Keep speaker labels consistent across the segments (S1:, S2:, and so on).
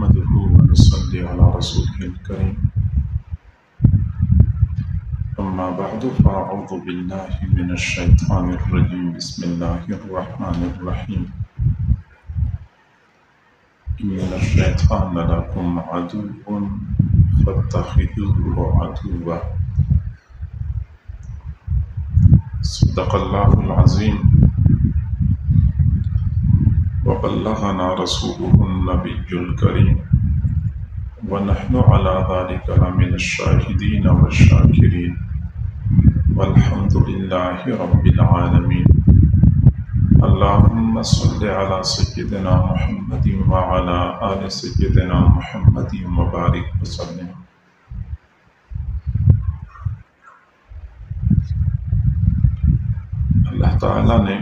S1: نحمده ونصلي على رسوله الكريم أما بعد فأعوذ بالله من الشيطان الرجيم بسم الله الرحمن الرحيم إن الشيطان لكم عدو فاتخذوه عدوا صدق الله العظيم وبلغنا رسوله النبي الكريم ونحن على ذلك لمن الشاهدين والشاكرين والحمد لله رب العالمين اللهم صل على سيدنا محمد وعلى آل سيدنا محمد وبارك وسلم۔ اللہ تعالیٰ نے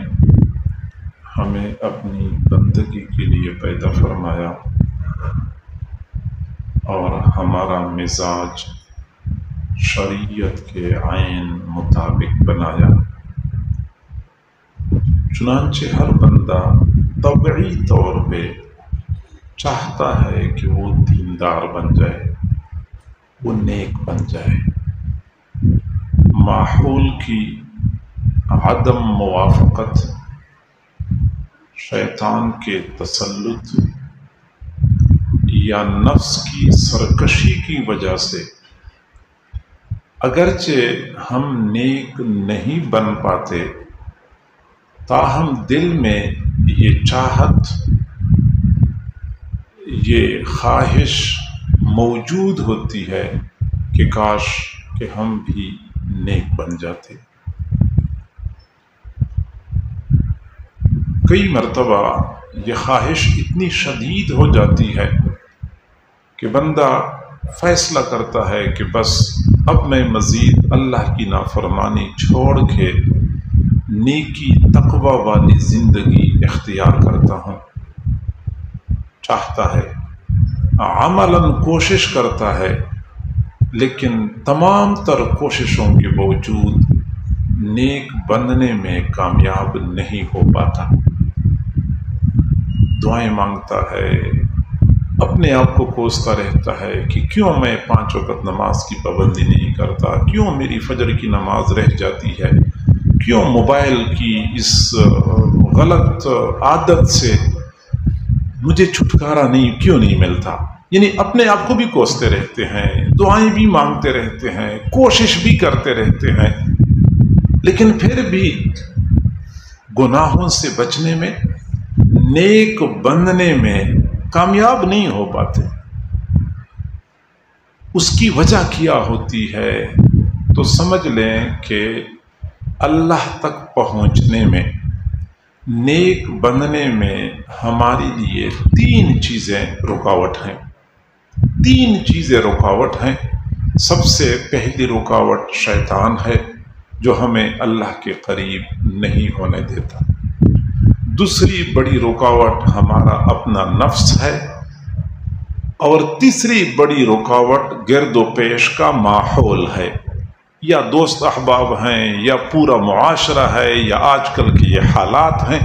S1: ہمیں اپنی بندگی کے لیے پیدا فرمایا اور ہمارا مزاج شریعت کے عین مطابق بنایا، چنانچہ ہر بندہ طبعی طور پہ چاہتا ہے کہ وہ دیندار بن جائے، وہ نیک بن جائے۔ ماحول کی عدم موافقت، شیطان کے تسلط یا نفس کی سرکشی کی وجہ سے اگرچہ ہم نیک نہیں بن پاتے، تاہم دل میں یہ چاہت، یہ خواہش موجود ہوتی ہے کہ کاش کہ ہم بھی نیک بن جاتے۔ کئی مرتبہ یہ خواہش اتنی شدید ہو جاتی ہے کہ بندہ فیصلہ کرتا ہے کہ بس اب میں مزید اللہ کی نافرمانی چھوڑ کے نیکی تقوی والی زندگی اختیار کرتا ہوں، چاہتا ہے، عملاً کوشش کرتا ہے، لیکن تمام تر کوششوں کے باوجود نیک بننے میں کامیاب نہیں ہو پاتا۔ دعائیں مانگتا ہے، اپنے آپ کو کوستا رہتا ہے کہ کیوں میں 5 وقت نماز کی پابندی نہیں کرتا، کیوں میری فجر کی نماز رہ جاتی ہے، کیوں موبائل کی اس غلط عادت سے مجھے چھٹکارا کیوں نہیں ملتا۔ یعنی اپنے آپ کو بھی کوستے رہتے ہیں، دعائیں بھی مانگتے رہتے ہیں، کوشش بھی کرتے رہتے ہیں، لیکن پھر بھی گناہوں سے بچنے میں، نیک بننے میں کامیاب نہیں ہو پاتے۔ اس کی وجہ کیا ہوتی ہے تو سمجھ لیں کہ اللہ تک پہنچنے میں، نیک بننے میں ہمارے لیے 3 چیزیں رکاوٹ ہیں۔ 3 چیزیں رکاوٹ ہیں۔ سب سے پہلی رکاوٹ شیطان ہے جو ہمیں اللہ کے قریب نہیں ہونے دیتا۔ دوسری بڑی رکاوٹ ہمارا اپنا نفس ہے، اور تیسری بڑی رکاوٹ گرد و پیش کا ماحول ہے، یا دوست احباب ہیں، یا پورا معاشرہ ہے، یا آج کل کے یہ حالات ہیں۔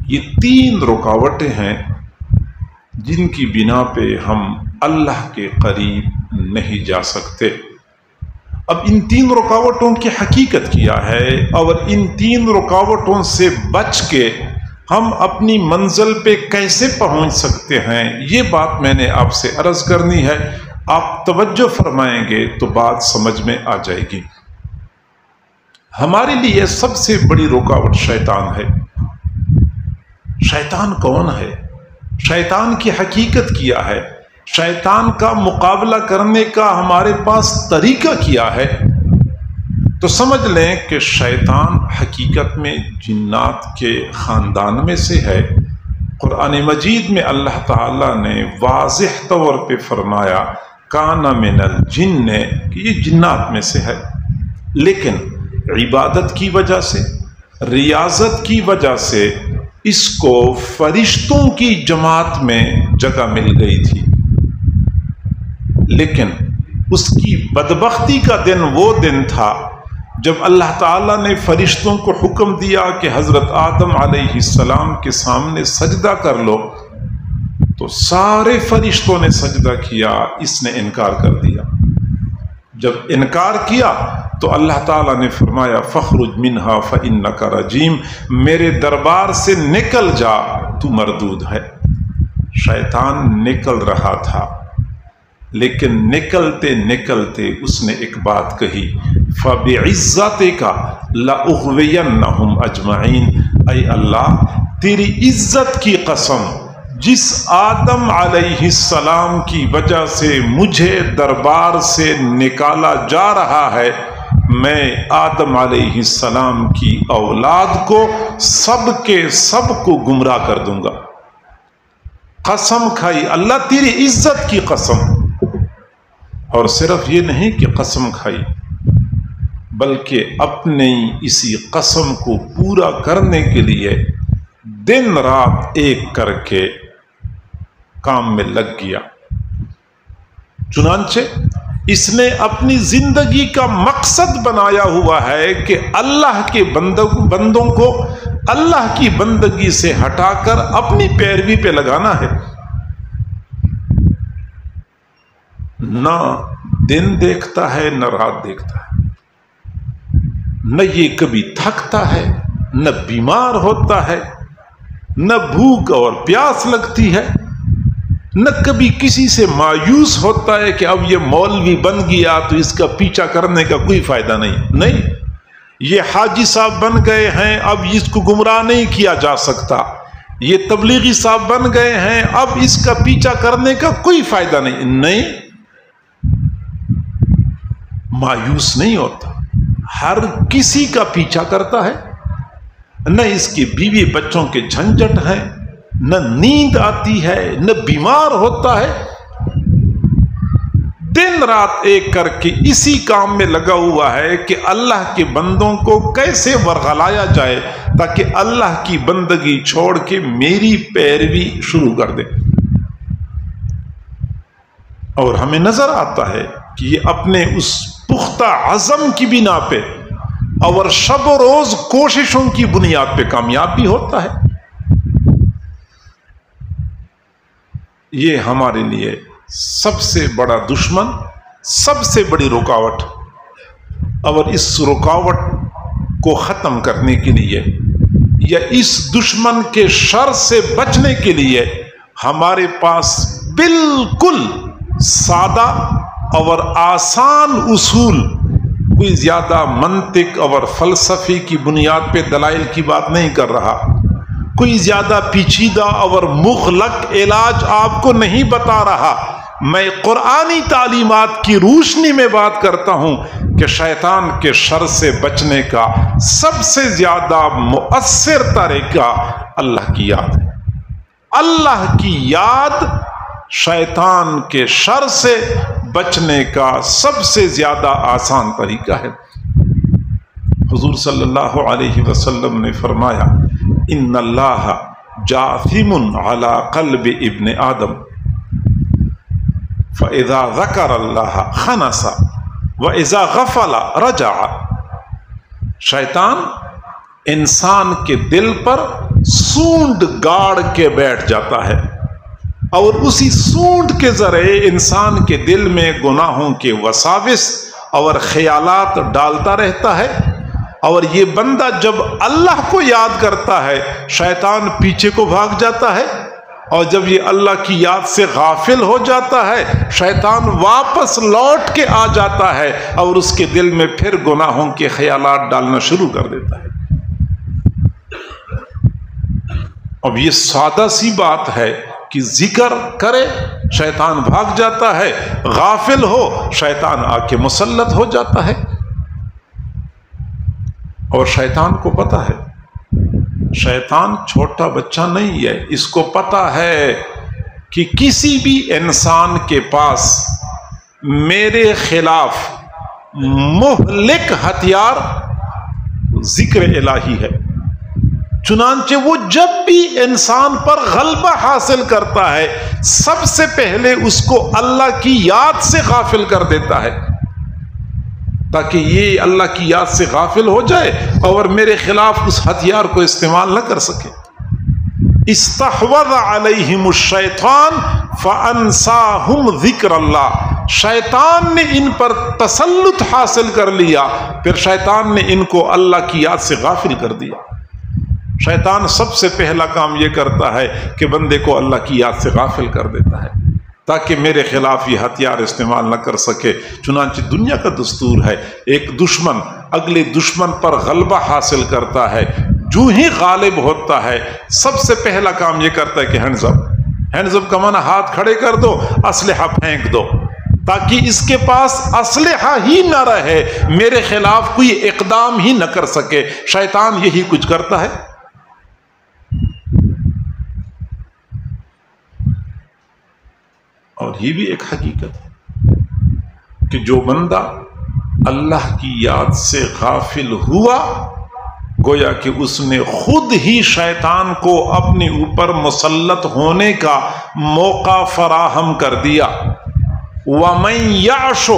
S1: یہ 3 رکاوٹیں ہیں جن کی بنا پہ ہم اللہ کے قریب نہیں جا سکتے۔ اب ان 3 رکاوٹوں کی حقیقت کیا ہے، اور ان 3 رکاوٹوں سے بچ کے ہم اپنی منزل پہ کیسے پہنچ سکتے ہیں، یہ بات میں نے آپ سے عرض کرنی ہے۔ آپ توجہ فرمائیں گے تو بات سمجھ میں آ جائے گی۔ ہمارے لیے سب سے بڑی رکاوٹ شیطان ہے۔ شیطان کون ہے؟ شیطان کی حقیقت کیا ہے؟ شیطان کا مقابلہ کرنے کا ہمارے پاس طریقہ کیا ہے؟ تو سمجھ لیں کہ شیطان حقیقت میں جنات کے خاندان میں سے ہے۔ قرآن مجید میں اللہ تعالیٰ نے واضح طور پہ فرمایا کان من الجن، کہ یہ جنات میں سے ہے، لیکن عبادت کی وجہ سے، ریاضت کی وجہ سے اس کو فرشتوں کی جماعت میں جگہ مل گئی تھی۔ لیکن اس کی بدبختی کا دن وہ دن تھا جب اللہ تعالیٰ نے فرشتوں کو حکم دیا کہ حضرت آدم علیہ السلام کے سامنے سجدہ کر لو، تو سارے فرشتوں نے سجدہ کیا، اس نے انکار کر دیا۔ جب انکار کیا تو اللہ تعالیٰ نے فرمایا فخرج منہا فإنک رجیم، میرے دربار سے نکل جا، تو مردود ہے۔ شیطان نکل رہا تھا، لیکن نکلتے نکلتے اس نے ایک بات کہی، فَبِعِزَّتِكَ لَأُغْوِيَنَّهُمْ أَجْمَعِينَ، اے اللہ تیری عزت کی قسم، جس آدم علیہ السلام کی وجہ سے مجھے دربار سے نکالا جا رہا ہے، میں آدم علیہ السلام کی اولاد کو سب کے سب کو گمراہ کر دوں گا۔ قسم کھائی، اللہ تیری عزت کی قسم۔ اور صرف یہ نہیں کہ قسم کھائی، بلکہ اپنی اسی قسم کو پورا کرنے کے لیے دن رات ایک کر کے کام میں لگ گیا۔ چنانچہ اس نے اپنی زندگی کا مقصد بنایا ہوا ہے کہ اللہ کے بندوں کو اللہ کی بندگی سے ہٹا کر اپنی پیروی پہ لگانا ہے۔ نہ دن دیکھتا ہے نہ رات دیکھتا ہے، نہ یہ کبھی تھکتا ہے نہ بیمار ہوتا ہے، نہ بھوک اور پیاس لگتی ہے، نہ کبھی کسی سے مایوس ہوتا ہے کہ اب یہ مولوی بن گیا تو اس کا پیچھا کرنے کا کوئی فائدہ نہیں، یہ حاجی صاحب بن گئے ہیں اب اس کو گمراہ نہیں کیا جا سکتا، یہ تبلیغی صاحب بن گئے ہیں اب اس کا پیچھا کرنے کا کوئی فائدہ نہیں، مایوس نہیں ہوتا، ہر کسی کا پیچھا کرتا ہے۔ نہ اس کی بیوی بچوں کے جھنجٹ ہیں، نہ نیند آتی ہے، نہ بیمار ہوتا ہے، دن رات ایک کر کے اسی کام میں لگا ہوا ہے کہ اللہ کے بندوں کو کیسے ورغلایا جائے تاکہ اللہ کی بندگی چھوڑ کے میری پیروی شروع کر دے۔ اور ہمیں نظر آتا ہے کہ یہ اپنے اس پختہ عزم کی بنا پہ اور شب و روز کوششوں کی بنیاد پہ کامیاب بھی ہوتا ہے۔ یہ ہمارے لیے سب سے بڑا دشمن، سب سے بڑی رکاوٹ، اور اس رکاوٹ کو ختم کرنے کے لیے یا اس دشمن کے شر سے بچنے کے لیے ہمارے پاس بالکل سادہ اور آسان اصول، کوئی زیادہ منطق اور فلسفے کی بنیاد پہ دلائل کی بات نہیں کر رہا، کوئی زیادہ پیچیدہ اور مغلق علاج آپ کو نہیں بتا رہا، میں قرآنی تعلیمات کی روشنی میں بات کرتا ہوں کہ شیطان کے شر سے بچنے کا سب سے زیادہ مؤثر طریقہ اللہ کی یاد ہے۔ اللہ کی یاد شیطان کے شر سے بچنے کا سب سے زیادہ آسان طریقہ ہے۔ حضور صلی اللہ علیہ وسلم نے فرمایا ان اللہ جاثم علی قلب ابن آدم فاذا ذکر اللہ خنس واذا غفل رجع، شیطان انسان کے دل پر سونڈ گاڑ کے بیٹھ جاتا ہے اور اسی سونڈ کے ذریعے انسان کے دل میں گناہوں کے وساوس اور خیالات ڈالتا رہتا ہے، اور یہ بندہ جب اللہ کو یاد کرتا ہے شیطان پیچھے کو بھاگ جاتا ہے، اور جب یہ اللہ کی یاد سے غافل ہو جاتا ہے شیطان واپس لوٹ کے آ جاتا ہے اور اس کے دل میں پھر گناہوں کے خیالات ڈالنا شروع کر دیتا ہے۔ اب یہ سادہ سی بات ہے کہ ذکر کرے شیطان بھاگ جاتا ہے، غافل ہو شیطان آ کے مسلط ہو جاتا ہے، اور شیطان کو پتا ہے، شیطان چھوٹا بچہ نہیں ہے، اس کو پتا ہے کہ کسی بھی انسان کے پاس میرے خلاف مہلک ہتھیار ذکر الہی ہے، چنانچہ وہ جب بھی انسان پر غلبہ حاصل کرتا ہے سب سے پہلے اس کو اللہ کی یاد سے غافل کر دیتا ہے تاکہ یہ اللہ کی یاد سے غافل ہو جائے اور میرے خلاف اس ہتھیار کو استعمال نہ کر سکے۔ استحوذ علیہم الشیطان فانساہم ذکر اللہ، شیطان نے ان پر تسلط حاصل کر لیا، پھر شیطان نے ان کو اللہ کی یاد سے غافل کر دیا۔ شیطان سب سے پہلا کام یہ کرتا ہے کہ بندے کو اللہ کی یاد سے غافل کر دیتا ہے تاکہ میرے خلاف یہ ہتھیار استعمال نہ کر سکے۔ چنانچہ دنیا کا دستور ہے، ایک دشمن اگلے دشمن پر غلبہ حاصل کرتا ہے، جو ہی غالب ہوتا ہے سب سے پہلا کام یہ کرتا ہے کہ ہینڈز اپ، ہینڈز اپ کا معنی ہاتھ کھڑے کر دو، اسلحہ پھینک دو، تاکہ اس کے پاس اسلحہ ہی نہ رہے، میرے خلاف کوئی اقدام ہی نہ کر سکے۔ شیطان یہی کچھ کرتا ہے۔ اور یہ بھی ایک حقیقت ہے کہ جو بندہ اللہ کی یاد سے غافل ہوا، گویا کہ اس نے خود ہی شیطان کو اپنے اوپر مسلط ہونے کا موقع فراہم کر دیا۔ وَمَن يَعْشُ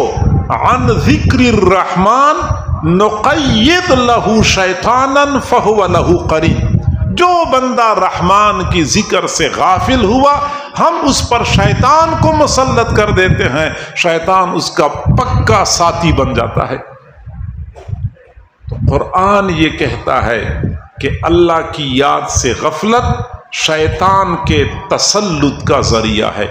S1: عَنْ ذِكْرِ الرَّحْمَنِ نُقَيِّضْ لَهُ شَيْطَانًا فَهُوَ لَهُ قَرِينٌ، جو بندہ رحمان کی ذکر سے غافل ہوا ہم اس پر شیطان کو مسلط کر دیتے ہیں، شیطان اس کا پکا ساتھی بن جاتا ہے۔ تو قرآن یہ کہتا ہے کہ اللہ کی یاد سے غفلت شیطان کے تسلط کا ذریعہ ہے،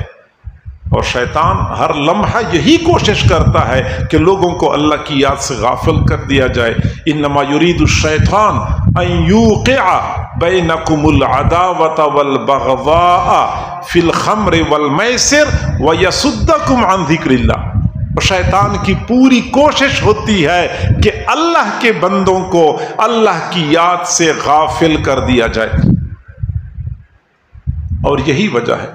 S1: اور شیطان ہر لمحہ یہی کوشش کرتا ہے کہ لوگوں کو اللہ کی یاد سے غافل کر دیا جائے۔ انما یرید الشیطان ان یوقع بینکم العداوۃ والبغضاء فی الخمر والمیسر ویصدکم عن ذکر اللہ، اور شیطان کی پوری کوشش ہوتی ہے کہ اللہ کے بندوں کو اللہ کی یاد سے غافل کر دیا جائے۔ اور یہی وجہ ہے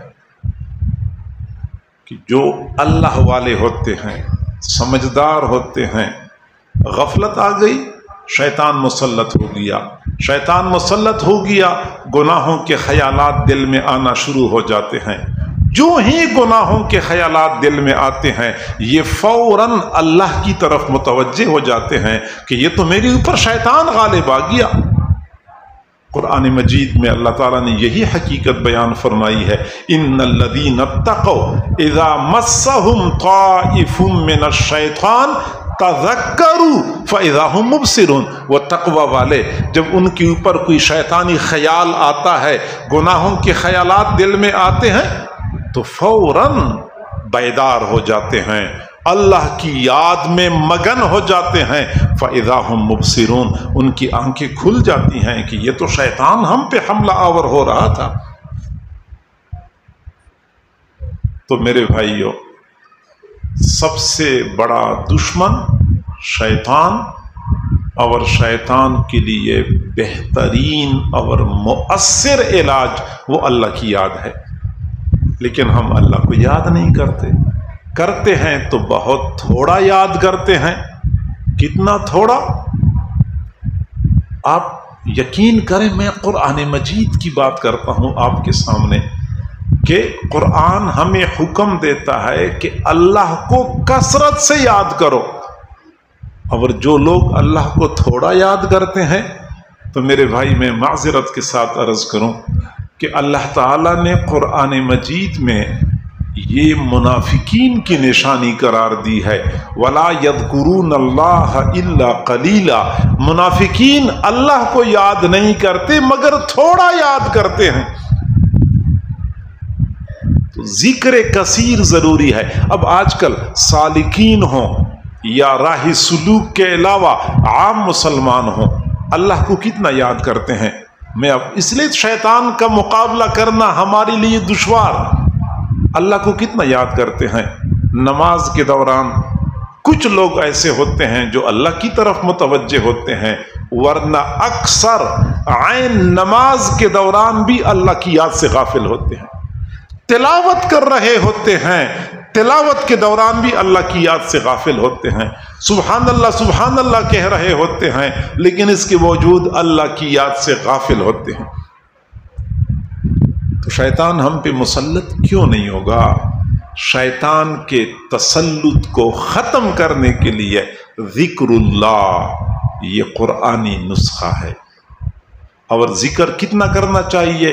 S1: کہ جو اللہ والے ہوتے ہیں، سمجھدار ہوتے ہیں، غفلت آ گئی، شیطان مسلط ہو گیا، شیطان مسلط ہو گیا، گناہوں کے خیالات دل میں آنا شروع ہو جاتے ہیں۔ جو ہی گناہوں کے خیالات دل میں آتے ہیں یہ فوراً اللہ کی طرف متوجہ ہو جاتے ہیں کہ یہ تو میرے اوپر شیطان غالب آ گیا۔ قرآن مجید میں اللہ تعالیٰ نے یہی حقیقت بیان فرمائی ہے، ان الذین اتقوا اذا مسهم طائف من الشیطان تذکروا فاذا هم مبصرون، وہ تقوی والے جب ان کے اوپر کوئی شیطانی خیال آتا ہے، گناہوں کے خیالات دل میں آتے ہیں تو فوراً بیدار ہو جاتے ہیں، اللہ کی یاد میں مگن ہو جاتے ہیں۔ فَإِذَا هُمْ مُبْصِرُونَ، ان کی آنکھیں کھل جاتی ہیں کہ یہ تو شیطان ہم پہ حملہ آور ہو رہا تھا۔ تو میرے بھائیو، سب سے بڑا دشمن شیطان، اور شیطان کے لیے بہترین اور مؤثر علاج وہ اللہ کی یاد ہے، لیکن ہم اللہ کو یاد نہیں کرتے ہیں تو بہت تھوڑا یاد کرتے ہیں۔ کتنا تھوڑا؟ آپ یقین کریں، میں قرآن مجید کی بات کرتا ہوں آپ کے سامنے کہ قرآن ہمیں حکم دیتا ہے کہ اللہ کو کثرت سے یاد کرو، اور جو لوگ اللہ کو تھوڑا یاد کرتے ہیں تو میرے بھائی میں معذرت کے ساتھ عرض کروں کہ اللہ تعالیٰ نے قرآن مجید میں یہ منافقین کی نشانی قرار دی ہے، وَلَا يَذْكُرُونَ اللَّهَ إِلَّا قَلِيلًا، منافقین اللہ کو یاد نہیں کرتے مگر تھوڑا یاد کرتے ہیں۔ تو ذکر کثیر ضروری ہے۔ اب آج کل سالکین ہوں یا راہ سلوک کے علاوہ عام مسلمان ہوں، اللہ کو کتنا یاد کرتے ہیں؟ میں اب اس لیے شیطان کا مقابلہ کرنا ہمارے لیے دشوار، اللہ کو کتنا یاد کرتے ہیں؟ نماز کے دوران کچھ لوگ ایسے ہوتے ہیں جو اللہ کی طرف متوجہ ہوتے ہیں، ورنہ اکثر عین نماز کے دوران بھی اللہ کی یاد سے غافل ہوتے ہیں۔ تلاوت کر رہے ہوتے ہیں، تلاوت کے دوران بھی اللہ کی یاد سے غافل ہوتے ہیں، سبحان اللہ کہہ رہے ہوتے ہیں، لیکن اس کے باوجود اللہ کی یاد سے غافل ہوتے ہیں۔ تو شیطان ہم پہ مسلط کیوں نہیں ہوگا؟ شیطان کے تسلط کو ختم کرنے کے لیے ذکر اللہ یہ قرآنی نسخہ ہے۔ اور ذکر کتنا کرنا چاہیے؟